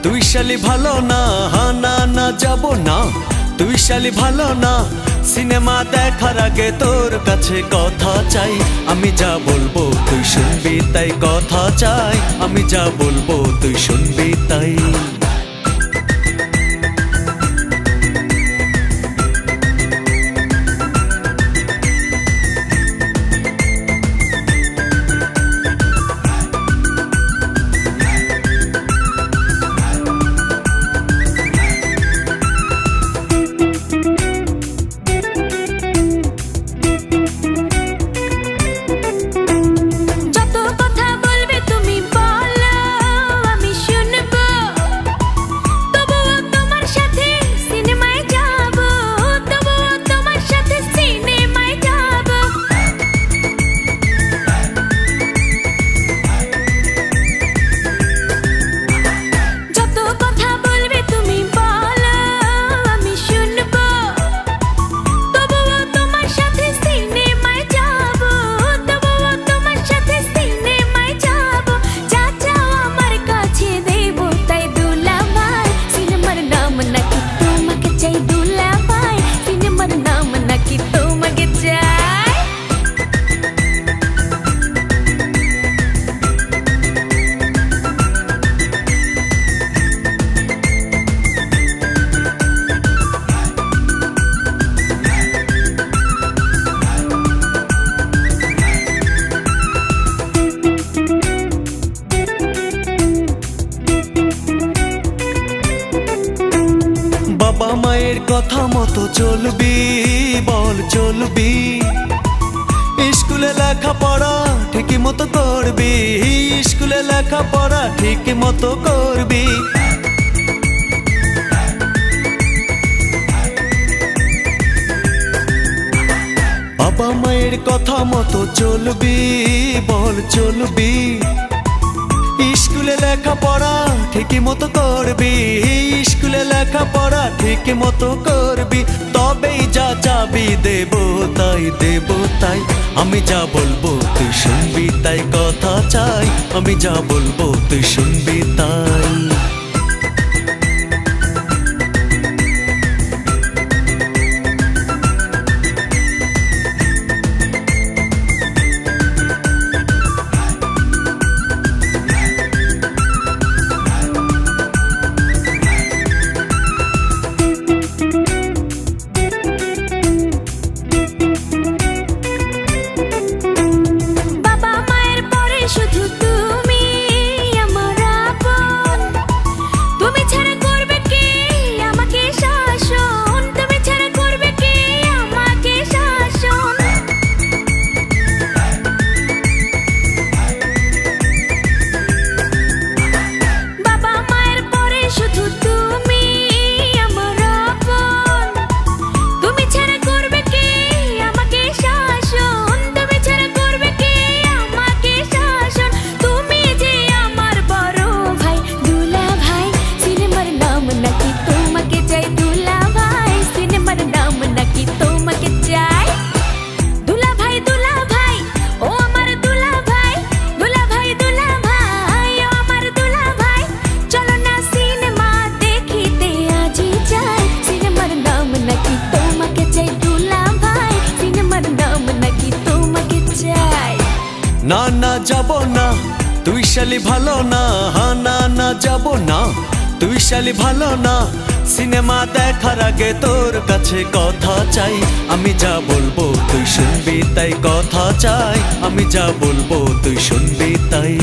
তুই শালি ভালো না, না না যাব না। তুই শালি ভালো না, সিনেমা দেখার আগে তোর কাছে কথা চাই। আমি যা বলবো তুই শুনবি তাই, কথা চাই। আমি যা বলবো তুই শুনবি তাই। বাবা মায়ের কথা মতো চলবি, বল চলবি। স্কুলে লেখাপড়া ঠিকই মতো করবি, স্কুলে লেখাপড়া ঠিকই মতো করবি। বাবা মায়ের কথা মতো চলবি, বল চলবি। স্কুলে লেখাপড়া ঠিকই মতো করবি, স্কুলে লেখাপড়া ঠিকই মতো করবি। তবেই যা চাবি দেব তাই, দেব তাই। আমি যা বলবো তুই শুনবি তাই, কথা চাই। আমি যা বলবো তুই শুনবি তাই। না না যাব না, তুই শালি ভালো না, না না যাব না। তুই শালি ভালো না, সিনেমা দেখার আগে তোর কাছে কথা চাই। আমি যা বলবো তুই শুনবি তাই, কথা চাই। আমি যা বলবো তুই শুনবি তাই।